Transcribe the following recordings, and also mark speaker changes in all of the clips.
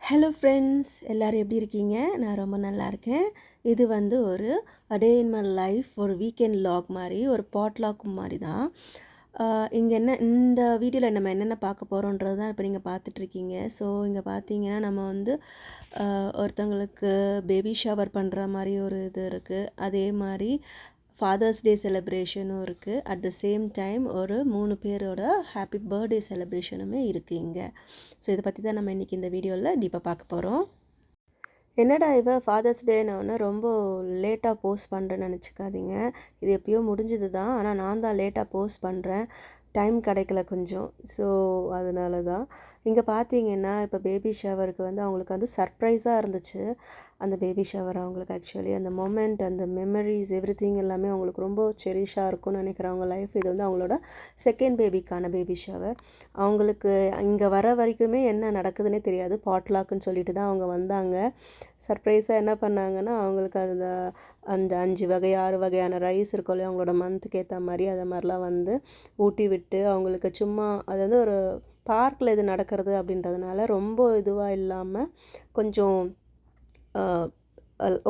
Speaker 1: Hello friends, எல்லோரும் எப்படி இருக்கீங்க? நான் ரொம்ப நல்லா இருக்கேன். இது வந்து ஒரு டே இன் மை லைஃப், ஒரு வீக்கெண்ட் லாக் மாதிரி, ஒரு பாட்லாக் மாதிரி தான். இங்கே இந்த வீடியோவில் நம்ம என்னென்ன பார்க்க போகிறோன்றது தான் இப்போ நீங்கள் பார்த்துட்ருக்கீங்க. ஸோ இங்கே பார்த்தீங்கன்னா நம்ம வந்து ஒருத்தவங்களுக்கு பேபி ஷவர் பண்ணுற மாதிரி ஒரு இது இருக்குது. அதே மாதிரி ஃபாதர்ஸ் டே செலிப்ரேஷனும் இருக்குது. அட் த சேம் டைம் ஒரு 3 பேரோட ஹாப்பி பர்த்டே செலிப்ரேஷனுமே இருக்குது இங்கே. ஸோ இதை பற்றி தான் நம்ம இன்றைக்கி இந்த வீடியோவில் டீப்பாக பார்க்க போகிறோம். என்னடா ஃபாதர்ஸ் டேன்னு ரொம்ப லேட்டாக போஸ்ட் பண்ணுறேன்னு நினச்சிக்காதீங்க. இது எப்பயோ முடிஞ்சது தான். ஆனால் நான் தான் லேட்டாக போஸ்ட் பண்ணுறேன். டைம் கிடைக்கல கொஞ்சம். ஸோ அதனால தான். இங்கே பார்த்தீங்கன்னா இப்போ பேபி ஷவருக்கு வந்து அவங்களுக்கு வந்து சர்ப்ரைஸாக இருந்துச்சு. அந்த பேபி ஷவர் அவங்களுக்கு ஆக்சுவலி அந்த மொமெண்ட், அந்த மெமரிஸ், எவ்ரிதிங் எல்லாமே அவங்களுக்கு ரொம்ப செரிஷாக இருக்கும்னு நினைக்கிறேன் அவங்க லைஃப். இது வந்து அவங்களோட செகண்ட் பேபிக்கான பேபி ஷவர். அவங்களுக்கு இங்கே வர வரைக்குமே என்ன நடக்குதுன்னே தெரியாது. பாட்லாக்குன்னு சொல்லிட்டு தான் அவங்க வந்தாங்க. சர்ப்ரைஸாக என்ன பண்ணாங்கன்னா அவங்களுக்கு அந்த 5 வகை 6 வகையான ரைஸ் இருக்கும் இல்லையா, அவங்களோட மந்த்துக்கு ஏற்ற மாதிரி அதை மாதிரிலாம் வந்து ஊட்டி விட்டு அவங்களுக்கு சும்மா அது வந்து ஒரு பார்க்கில் இது நடக்கிறது அப்படின்றதுனால ரொம்ப இதுவாக இல்லாமல் கொஞ்சம்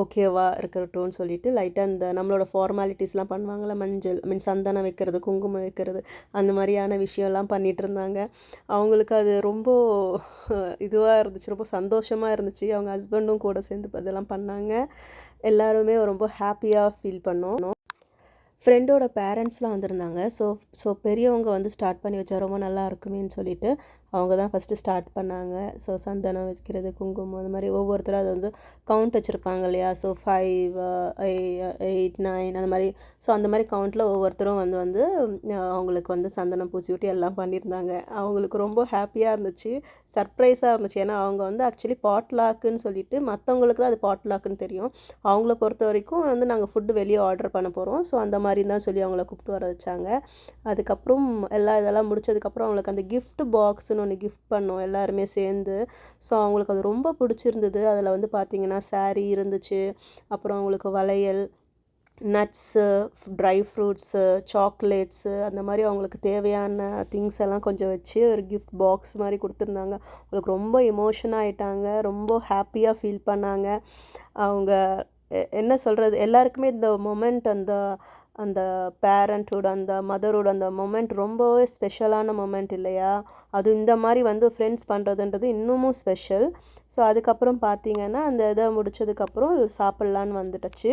Speaker 1: ஓகேவாக இருக்கட்டும்னு சொல்லிட்டு லைட்டாக இந்த நம்மளோட ஃபார்மாலிட்டிஸ்லாம் பண்ணுவாங்கள்ல, மஞ்சள் சந்தனம் வைக்கிறது, குங்குமம் வைக்கிறது, அந்த மாதிரியான விஷயம்லாம் பண்ணிகிட்டு இருந்தாங்க. அவங்களுக்கு அது ரொம்ப இதுவாக இருந்துச்சு, ரொம்ப சந்தோஷமாக இருந்துச்சு. அவங்க ஹஸ்பண்டும் கூட சேர்ந்து இதெல்லாம் பண்ணாங்க. எல்லாருமே ரொம்ப ஹாப்பியாக ஃபீல் பண்ணோம். ஃப்ரெண்டோட பேரண்ட்ஸ்லாம் வந்திருந்தாங்க. ஸோ பெரியவங்க வந்து ஸ்டார்ட் பண்ணி வச்சா ரொம்ப நல்லா இருக்குமேன்னு சொல்லிட்டு அவங்க தான் ஃபஸ்ட்டு ஸ்டார்ட் பண்ணாங்க. ஸோ சந்தனம் வைக்கிறது, குங்குமம், அந்த மாதிரி ஒவ்வொருத்தரும் அதை வந்து கவுண்ட் வச்சுருப்பாங்க இல்லையா. ஸோ 5, 8, 9 அந்த மாதிரி. ஸோ அந்த மாதிரி கவுண்ட்டில் ஒவ்வொருத்தரும் வந்து அவங்களுக்கு வந்து சந்தனம் பூசி விட்டு எல்லாம் பண்ணியிருந்தாங்க. அவங்களுக்கு ரொம்ப ஹாப்பியாக இருந்துச்சு, சர்ப்ரைஸாக இருந்துச்சு. ஏன்னா அவங்க வந்து ஆக்சுவலி பாட்லாக்குன்னு சொல்லிட்டு மற்றவங்களுக்கு தான் அது பாட்லாக்குன்னு தெரியும். அவங்கள பொறுத்த வரைக்கும் வந்து நாங்கள் ஃபுட்டு வெளியே ஆர்டர் பண்ண போகிறோம், ஸோ அந்த மாதிரி தான் சொல்லி அவங்கள கூப்பிட்டு வர வச்சாங்க. அதுக்கப்புறம் இதெல்லாம் முடிச்சதுக்கப்புறம் அவங்களுக்கு அந்த கிஃப்ட் பாக்ஸுன்னு ஒன்று கிஃப்ட் பண்ணோம் எல்லாருமே சேர்ந்து. ஸோ அவங்களுக்கு அது ரொம்ப பிடிச்சிருந்தது. அதில் வந்து பார்த்திங்கன்னா சாரீ இருந்துச்சு, அப்புறம் அவங்களுக்கு வளையல், நட்ஸு, ட்ரை ஃப்ரூட்ஸு, சாக்லேட்ஸு, அந்த மாதிரி அவங்களுக்கு தேவையான திங்ஸ் எல்லாம் கொஞ்சம் வச்சு ஒரு கிஃப்ட் பாக்ஸ் மாதிரி கொடுத்துருந்தாங்க. அவங்களுக்கு ரொம்ப எமோஷனாக ஆகிட்டாங்க, ரொம்ப ஹாப்பியாக ஃபீல் பண்ணாங்க. அவங்க என்ன சொல்கிறது, எல்லாருக்குமே இந்த மொமெண்ட், அந்த பேரண்ட்ஹுட், அந்த மதரோட அந்த மொமெண்ட் ரொம்பவே ஸ்பெஷலான மொமெண்ட் இல்லையா. அது இந்த மாதிரி வந்து ஃப்ரெண்ட்ஸ் பண்ணுறதுன்றது இன்னமும் ஸ்பெஷல். ஸோ அதுக்கப்புறம் பார்த்திங்கன்னா அந்த இதை முடித்ததுக்கப்புறம் சாப்பிட்லான்னு வந்துடுச்சு.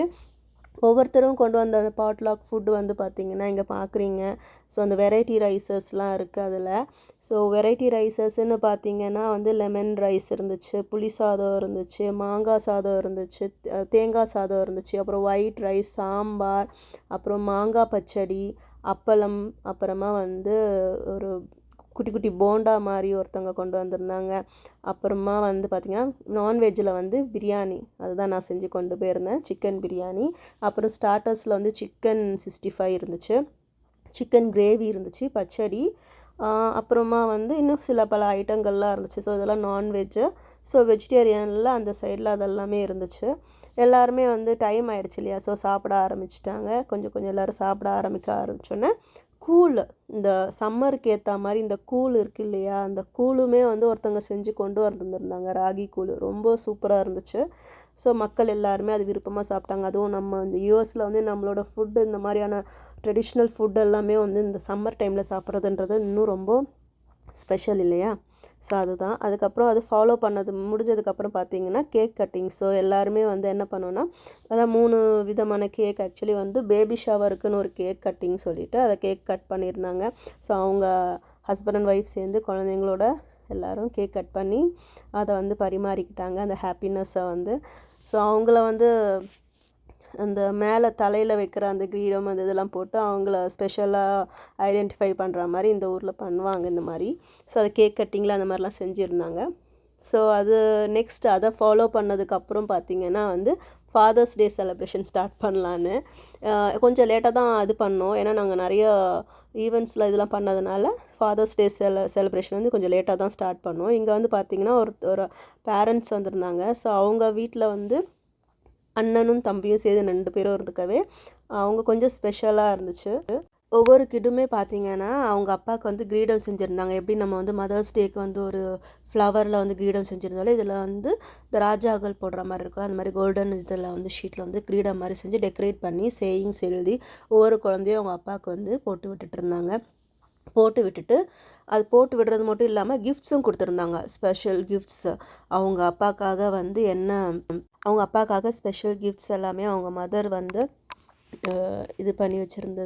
Speaker 1: ஒவ்வொருத்தரும் கொண்டு வந்த அந்த பாட்லாக் ஃபுட்டு வந்து பார்த்திங்கன்னா இங்கே பார்க்குறீங்க. ஸோ அந்த வெரைட்டி ரைஸஸ்லாம் இருக்குது அதில். ஸோ வெரைட்டி ரைஸஸ்ன்னு பார்த்திங்கன்னா வந்து லெமன் ரைஸ் இருந்துச்சு, புளி சாதம் இருந்துச்சு, மாங்காய் சாதம் இருந்துச்சு, தேங்காய் சாதம் இருந்துச்சு, அப்புறம் ஒயிட் ரைஸ், சாம்பார், அப்புறம் மாங்காய் பச்சடி, அப்பளம், அப்புறமா வந்து ஒரு குட்டி குட்டி போண்டா மாதிரி ஒருத்தவங்க கொண்டு வந்திருந்தாங்க. அப்புறமா வந்து பார்த்திங்கன்னா நான்வெஜ்ஜில் வந்து பிரியாணி, அதுதான் நான் செஞ்சு கொண்டு போயிருந்தேன், சிக்கன் பிரியாணி. அப்புறம் ஸ்டார்டர்ஸில் வந்து சிக்கன் 65 இருந்துச்சு, சிக்கன் கிரேவி இருந்துச்சு, பச்சடி, அப்புறமா வந்து இன்னும் சில பல ஐட்டங்கள்லாம் இருந்துச்சு. ஸோ இதெல்லாம் நான்வெஜ்ஜு. ஸோ வெஜிடேரியனில் அந்த சைடில் அதெல்லாமே இருந்துச்சு. எல்லாருமே வந்து டைம் ஆகிடுச்சு இல்லையா, ஸோ சாப்பிட ஆரம்பிச்சிட்டாங்க. கொஞ்சம் கொஞ்சம் எல்லோரும் சாப்பிட ஆரம்பித்தோன்னே கூழ், இந்த சம்மருக்கு ஏற்ற மாதிரி இந்த கூழ் இருக்குது இல்லையா, அந்த கூழுமே வந்து ஒருத்தவங்க செஞ்சு கொண்டு வந்துருந்தாங்க, ராகி கூழ். ரொம்ப சூப்பராக இருந்துச்சு. ஸோ மக்கள் எல்லாருமே அது விருப்பமாக சாப்பிட்டாங்க. அதுவும் நம்ம இந்த யூஎஸில் வந்து நம்மளோட ஃபுட்டு, இந்த மாதிரியான ட்ரெடிஷ்னல் ஃபுட் எல்லாமே வந்து இந்த சம்மர் டைமில் சாப்பிட்றதுன்றது இன்னும் ரொம்ப ஸ்பெஷல் இல்லையா. ஸோ அதுதான். அதுக்கப்புறம் அது ஃபாலோ பண்ணது முடிஞ்சதுக்கப்புறம் பார்த்திங்கன்னா கேக் கட்டிங். ஸோ எல்லாருமே வந்து என்ன பண்ணோன்னா, அதான் 3 விதமான கேக் ஆக்சுவலி வந்து பேபி ஷவருக்குன்னு ஒரு கேக் கட்டிங் சொல்லிவிட்டு அதை கேக் கட் பண்ணியிருந்தாங்க. ஸோ அவங்க ஹஸ்பண்ட் அண்ட் ஒய்ஃப் சேர்ந்து குழந்தைங்களோட எல்லோரும் கேக் கட் பண்ணி அதை வந்து பரிமாறிக்கிட்டாங்க, அந்த ஹாப்பினஸ்ஸை வந்து. ஸோ அவங்கள வந்து அந்த மேலே தலையில் வைக்கிற அந்த கிரீடம், அந்த இதெல்லாம் போட்டு அவங்கள ஸ்பெஷலாக ஐடென்டிஃபை பண்ணுற மாதிரி இந்த ஊரில் பண்ணுவாங்க இந்த மாதிரி. ஸோ அது கேக் கட்டிங்கில் அந்த மாதிரிலாம் செஞ்சுருந்தாங்க. ஸோ அது நெக்ஸ்ட் அதை ஃபாலோ பண்ணதுக்கப்புறம் பார்த்திங்கன்னா வந்து ஃபாதர்ஸ் டே செலிப்ரேஷன் ஸ்டார்ட் பண்ணலான்னு கொஞ்சம் லேட்டாக தான் இது பண்ணோம். ஏன்னா நாங்கள் நிறைய ஈவெண்ட்ஸில் இதெல்லாம் பண்ணதுனால ஃபாதர்ஸ் டே செலிப்ரேஷன் வந்து கொஞ்சம் லேட்டாக தான் ஸ்டார்ட் பண்ணோம். இங்கே வந்து பார்த்திங்கன்னா ஒரு பேரண்ட்ஸ் வந்திருந்தாங்க. ஸோ அவங்க வீட்டில் வந்து அண்ணனும் தம்பியும் சேர்ந்து 2 பேரும் இருந்துக்கவே அவங்க கொஞ்சம் ஸ்பெஷலாக இருந்துச்சு. ஒவ்வொரு கிட்டுமே பார்த்திங்கன்னா அவங்க அப்பாவுக்கு வந்து கிரீடம் செஞ்சுருந்தாங்க. எப்படி நம்ம வந்து மதர்ஸ் டேக்கு வந்து ஒரு ஃப்ளவரில் வந்து கிரீடம் செஞ்சுருந்தாலும் இதில் வந்து இந்த ராஜாக்கள் போடுற மாதிரி இருக்கும். அந்த மாதிரி கோல்டன் இதில் வந்து ஷீட்டில் வந்து கிரீடம் மாதிரி செஞ்சு டெக்கரேட் பண்ணி சேயிங்ஸ் எழுதி ஒவ்வொரு குழந்தையும் அவங்க அப்பாவுக்கு வந்து போட்டு விட்டுட்டு இருந்தாங்க. போட்டு விட்டுட்டு அது போட்டு விடுறது மட்டும் இல்லாமல் கிஃப்ட்ஸும் கொடுத்துருந்தாங்க, ஸ்பெஷல் கிஃப்ட்ஸ். அவங்க அப்பாக்காக வந்து அவங்க அப்பாக்காக ஸ்பெஷல் கிஃப்ட்ஸ் எல்லாமே அவங்க மதர் வந்து இது பண்ணி வச்சுருந்த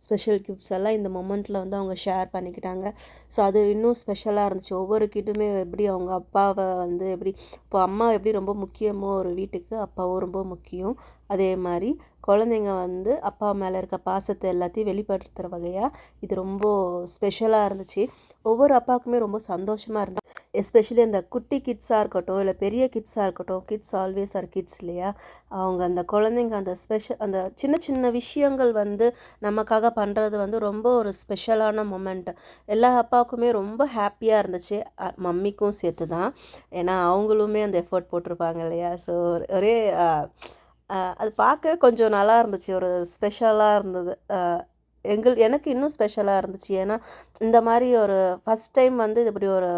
Speaker 1: ஸ்பெஷல் கிஃப்ட்ஸ் எல்லாம் இந்த மொமெண்ட்டில் வந்து அவங்க ஷேர் பண்ணிக்கிட்டாங்க. ஸோ அது இன்னும் ஸ்பெஷலாக இருந்துச்சு. ஒவ்வொரு கிட்டுமே எப்படி அவங்க அப்பாவை வந்து எப்படி இப்போ அம்மா எப்படி ரொம்ப முக்கியமோ ஒரு வீட்டுக்கு அப்பாவும் ரொம்ப முக்கியம், அதே மாதிரி குழந்தைங்க வந்து அப்பா மேலே இருக்க பாசத்தை எல்லாத்தையும் வெளிப்படுத்துகிற வகையாக இது ரொம்ப ஸ்பெஷலாக இருந்துச்சு. ஒவ்வொரு அப்பாவுக்குமே ரொம்ப சந்தோஷமாக இருந்துச்சு. எஸ்பெஷலி அந்த குட்டி கிட்ஸாக இருக்கட்டும் இல்லை பெரிய கிட்ஸாக இருக்கட்டும், கிட்ஸ் ஆல்வேஸ் ஆர் கிட்ஸ் இல்லையா, அவங்க அந்த குழந்தைங்க அந்த அந்த சின்ன சின்ன விஷயங்கள் வந்து நமக்காக பண்ணுறது வந்து ரொம்ப ஒரு ஸ்பெஷலான மொமெண்ட். எல்லா அப்பாவுக்குமே ரொம்ப ஹாப்பியாக இருந்துச்சு, மம்மிக்கும் சேர்த்து தான். ஏன்னா அவங்களுமே அந்த எஃபர்ட் போட்டிருப்பாங்க இல்லையா. ஸோ ஒரே அது பார்க்க கொஞ்சம் நல்லா இருந்துச்சு, ஒரு ஸ்பெஷலாக இருந்தது. எனக்கு இன்னும் ஸ்பெஷலாக இருந்துச்சு. ஏன்னா இந்த மாதிரி ஒரு ஃபஸ்ட் டைம் வந்து இப்படி ஒரு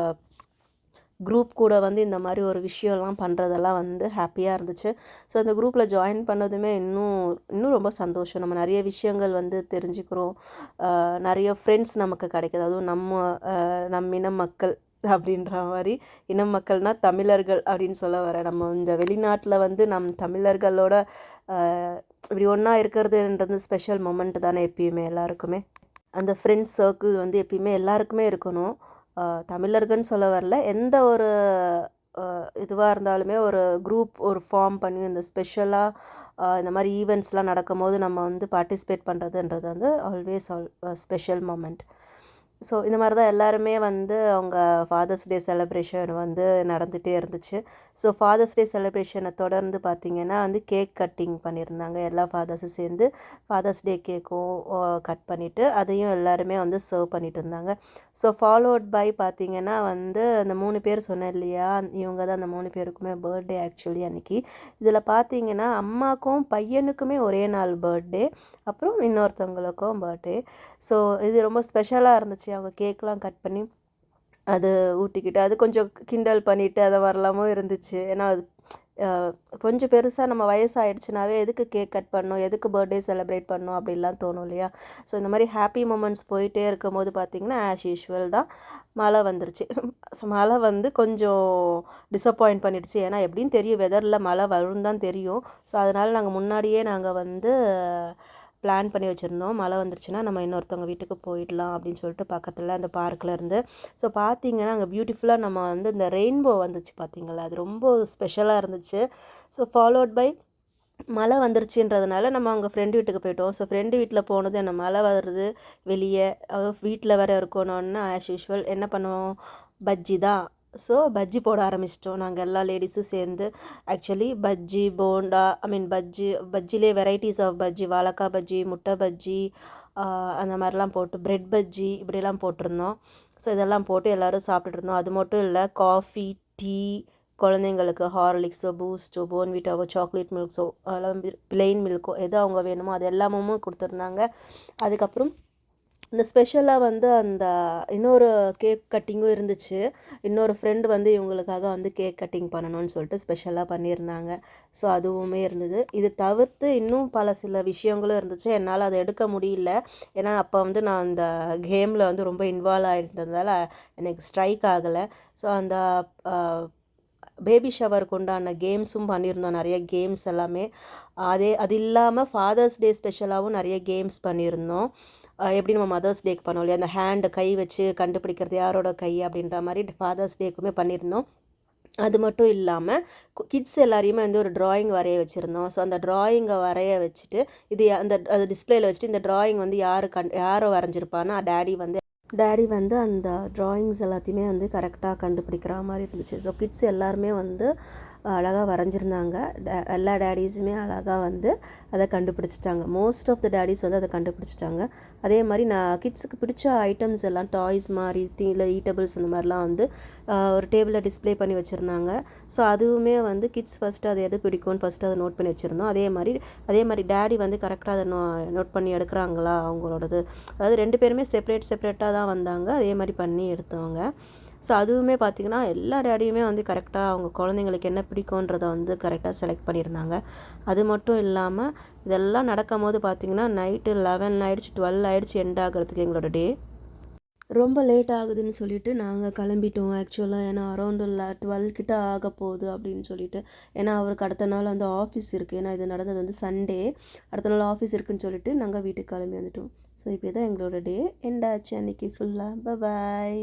Speaker 1: குரூப் கூட வந்து இந்த மாதிரி ஒரு விஷயம்லாம் பண்ணுறதெல்லாம் வந்து ஹாப்பியாக இருந்துச்சு. ஸோ அந்த குரூப்பில் ஜாயின் பண்ணதுமே இன்னும் இன்னும் ரொம்ப சந்தோஷம். நம்ம நிறைய விஷயங்கள் வந்து தெரிஞ்சுக்கிறோம், நிறைய ஃப்ரெண்ட்ஸ் நமக்கு கிடைக்குது. அதுவும் நம் இன மக்கள் அப்படின்ற மாதிரி, இன மக்கள்னால் தமிழர்கள் அப்படின்னு சொல்ல வரேன். நம்ம இந்த வெளிநாட்டில் வந்து நம் தமிழர்களோட இப்படி ஒன்றா இருக்கிறதுன்றது ஸ்பெஷல் மொமெண்ட் தானே எப்பயுமே எல்லாருக்குமே. அந்த ஃப்ரெண்ட்ஸ் சர்க்கிள் வந்து எப்பயுமே எல்லாருக்குமே இருக்கணும். தமிழர்கள்னு சொல்ல வரல, எந்த ஒரு இதுவாக இருந்தாலுமே ஒரு குரூப் ஒரு ஃபார்ம் பண்ணி இந்த ஸ்பெஷலாக இந்த மாதிரி ஈவெண்ட்ஸ்லாம் நடக்கும்போது நம்ம வந்து பார்ட்டிசிபேட் பண்ணுறதுன்றது வந்து ஆல்வேஸ் ஸ்பெஷல் மொமெண்ட். ஸோ இந்த மாதிரி தான் எல்லாருமே வந்து அவங்க ஃபாதர்ஸ் டே செலிப்ரேஷன் வந்து நடந்துகிட்டே இருந்துச்சு. ஸோ ஃபாதர்ஸ் டே செலிப்ரேஷனை தொடர்ந்து பார்த்திங்கன்னா வந்து கேக் கட்டிங் பண்ணியிருந்தாங்க. எல்லா ஃபாதர்ஸும் சேர்ந்து ஃபாதர்ஸ் டே கேக்கும் கட் பண்ணிவிட்டு அதையும் எல்லாருமே வந்து சர்வ் பண்ணிட்டு இருந்தாங்க. ஸோ ஃபாலோட் பை பார்த்திங்கன்னா வந்து அந்த 3 பேர் சொன்னேன் இல்லையா, இவங்க தான் அந்த 3 பேருக்குமே பர்த்டே ஆக்சுவலி அன்றைக்கி. இதில் பார்த்திங்கன்னா அம்மாக்கும் பையனுக்குமே ஒரே நாள் பர்த்டே, அப்புறம் இன்னொருத்தவங்களுக்கும் பர்த்டே. ஸோ இது ரொம்ப ஸ்பெஷலாக இருந்துச்சு. அவங்க கேக்லாம் கட் பண்ணி அது ஊட்டிக்கிட்டு அது கொஞ்சம் கிண்டல் பண்ணிவிட்டு அதை வரலாமும் இருந்துச்சு. ஏன்னா அது கொஞ்சம் பெருசாக நம்ம வயசாகிடுச்சுனாவே எதுக்கு கேக் கட் பண்ணணும், எதுக்கு பர்த்டே செலிப்ரேட் பண்ணணும் அப்படின்லாம் தோணும் இல்லையா. ஸோ இந்த மாதிரி ஹாப்பி மூமெண்ட்ஸ் போயிட்டே இருக்கும் போது பார்த்திங்கன்னா ஆஸ் யூஷுவல் தான் மழை வந்துருச்சு. ஸோ மழை வந்து கொஞ்சம் டிசப்பாயிண்ட் பண்ணிடுச்சு. ஏன்னா எப்படின்னு தெரியும், வெதரில் மழை வரும் தான் தெரியும். ஸோ அதனால் நாங்கள் முன்னாடியே வந்து பிளான் பண்ணி வச்சுருந்தோம், மழை வந்துருச்சுன்னா நம்ம இன்னொருத்தவங்க வீட்டுக்கு போயிடலாம் அப்படின்னு சொல்லிட்டு பக்கத்தில் அந்த பார்க்கில் இருந்து. ஸோ பார்த்திங்கன்னா அங்கே பியூட்டிஃபுல்லாக நம்ம வந்து இந்த ரெயின்போ வந்துச்சு பார்த்திங்களா, அது ரொம்ப ஸ்பெஷலாக இருந்துச்சு. ஸோ ஃபாலோட் பை மழை வந்துருச்சுன்றதுனால நம்ம அவங்க ஃப்ரெண்டு வீட்டுக்கு போயிட்டோம். ஸோ ஃப்ரெண்டு வீட்டில் போனது என்ன மழை வருது வெளியே, வீட்டில் வேறு இருக்கணும்னு ஆஸ் யூஷுவல் என்ன பண்ணுவோம், பஜ்ஜி தான். ஸோ பஜ்ஜி போட ஆரம்பிச்சிட்டோம் நாங்கள் எல்லா லேடிஸும் சேர்ந்து. ஆக்சுவலி பஜ்ஜி, போண்டா, பஜ்ஜிலே வெரைட்டிஸ் ஆஃப் பஜ்ஜி, வாழைக்காய் பஜ்ஜி, முட்டை பஜ்ஜி, அந்த மாதிரிலாம் போட்டு பிரெட் பஜ்ஜி இப்படிலாம் போட்டிருந்தோம். ஸோ இதெல்லாம் போட்டு எல்லோரும் சாப்பிட்டுட்டு இருந்தோம். அது மட்டும் இல்லை, காஃபி, டீ, குழந்தைங்களுக்கு ஹார்லிக்ஸோ, பூஸ்ட்டோ, போன்விட்டாவோ, சாக்லேட் மில்க்ஸோ, அதெல்லாம் பிளெயின் மில்க்கோ எது அவங்க வேணுமோ அது எல்லாமும் கொடுத்துருந்தாங்க. அதுக்கப்புறம் இந்த ஸ்பெஷலாக வந்து அந்த இன்னொரு கேக் கட்டிங்கும் இருந்துச்சு. இன்னொரு ஃப்ரெண்டு வந்து இவங்களுக்காக வந்து கேக் கட்டிங் பண்ணணும்னு சொல்லிட்டு ஸ்பெஷலாக பண்ணியிருந்தாங்க. ஸோ அதுவுமே இருந்தது. இது தவிர்த்து இன்னும் பல சில விஷயங்களும் இருந்துச்சு. என்னால் அதை எடுக்க முடியல. ஏன்னா அப்போ வந்து நான் அந்த கேமில் வந்து ரொம்ப இன்வால்வ் ஆகிருந்ததுனால எனக்கு ஸ்ட்ரைக் ஆகலை. ஸோ அந்த பேபி ஷவருக்கு உண்டான கேம்ஸும் பண்ணியிருந்தோம், நிறைய கேம்ஸ் எல்லாமே. அது இல்லாமல் ஃபாதர்ஸ் டே ஸ்பெஷலாகவும் நிறைய கேம்ஸ் பண்ணியிருந்தோம். எப்படி நம்ம மதர்ஸ் டேக்கு பண்ணோம் இல்லையா, அந்த ஹேண்டை கை வச்சு கண்டுபிடிக்கிறது யாரோட கை அப்படின்ற மாதிரி ஃபாதர்ஸ் டேக்குமே பண்ணியிருந்தோம். அது மட்டும் இல்லாமல் கிட்ஸ் எல்லாரையுமே வந்து ஒரு ட்ராயிங் வரைய வச்சுருந்தோம். ஸோ அந்த ட்ராயிங்கை வரைய வச்சுட்டு அது டிஸ்பிளேயில் வச்சுட்டு இந்த ட்ராயிங் வந்து யாரோ வரைஞ்சிருப்பான்னா டேடி வந்து அந்த ட்ராயிங்ஸ் எல்லாத்தையுமே வந்து கரெக்டாக கண்டுபிடிக்கிற மாதிரி இருந்துச்சு. ஸோ கிட்ஸ் எல்லாருமே வந்து அழகாக வரைஞ்சிருந்தாங்க. எல்லா டேடிஸுமே அழகாக வந்து அதை கண்டுபிடிச்சிட்டாங்க. மோஸ்ட் ஆஃப் த டேடிஸ் வந்து அதை கண்டுபிடிச்சிட்டாங்க. அதே மாதிரி நான் கிட்ஸுக்கு பிடிச்ச ஐட்டம்ஸ் எல்லாம் டாய்ஸ் மாதிரி இல்லை ஈட்டபிள்ஸ் அந்த மாதிரிலாம் வந்து ஒரு டேபிளில் டிஸ்பிளே பண்ணி வச்சுருந்தாங்க. ஸோ அதுவுமே வந்து கிட்ஸ் ஃபஸ்ட்டு அதை எது பிடிக்கும்னு ஃபஸ்ட்டு அதை நோட் பண்ணி வச்சுருந்தோம். அதே மாதிரி டேடி வந்து கரெக்டாக அதை நோட் பண்ணி எடுக்கிறாங்களா அவங்களோடது. அதாவது 2 பேருமே செப்பரேட்டாக தான் வந்தாங்க, அதே மாதிரி பண்ணி எடுத்தவங்க. ஸோ அதுவுமே பார்த்திங்கன்னா எல்லா டேடியுமே வந்து கரெக்டாக அவங்க குழந்தைங்களுக்கு என்ன பிடிக்குன்றத வந்து கரெக்டாக செலக்ட் பண்ணியிருந்தாங்க. அது மட்டும் இல்லாமல் இதெல்லாம் நடக்கும் போது பார்த்திங்கன்னா நைட்டு 11 ஆகிடுச்சு, 12 ஆகிடுச்சு எண்ட் ஆகிறதுக்கு எங்களோட டே. ரொம்ப லேட் ஆகுதுன்னு சொல்லிட்டு நாங்கள் கிளம்பிட்டோம் ஆக்சுவலாக. ஏன்னா அரௌண்ட் 12 கிட்ட ஆக போகுது அப்படின்னு சொல்லிட்டு. ஏன்னா அவருக்கு அடுத்த நாள் வந்து ஆஃபீஸ் இருக்குது. ஏன்னா இது நடந்தது வந்து சண்டே. அடுத்த நாள் ஆஃபீஸ் இருக்குதுன்னு சொல்லிட்டு நாங்கள் வீட்டுக்கு கிளம்பி வந்துட்டோம். ஸோ இப்படி தான் எங்களோட டே எண்ட் ஆச்சு அன்றைக்கி ஃபுல்லாக. பாய்.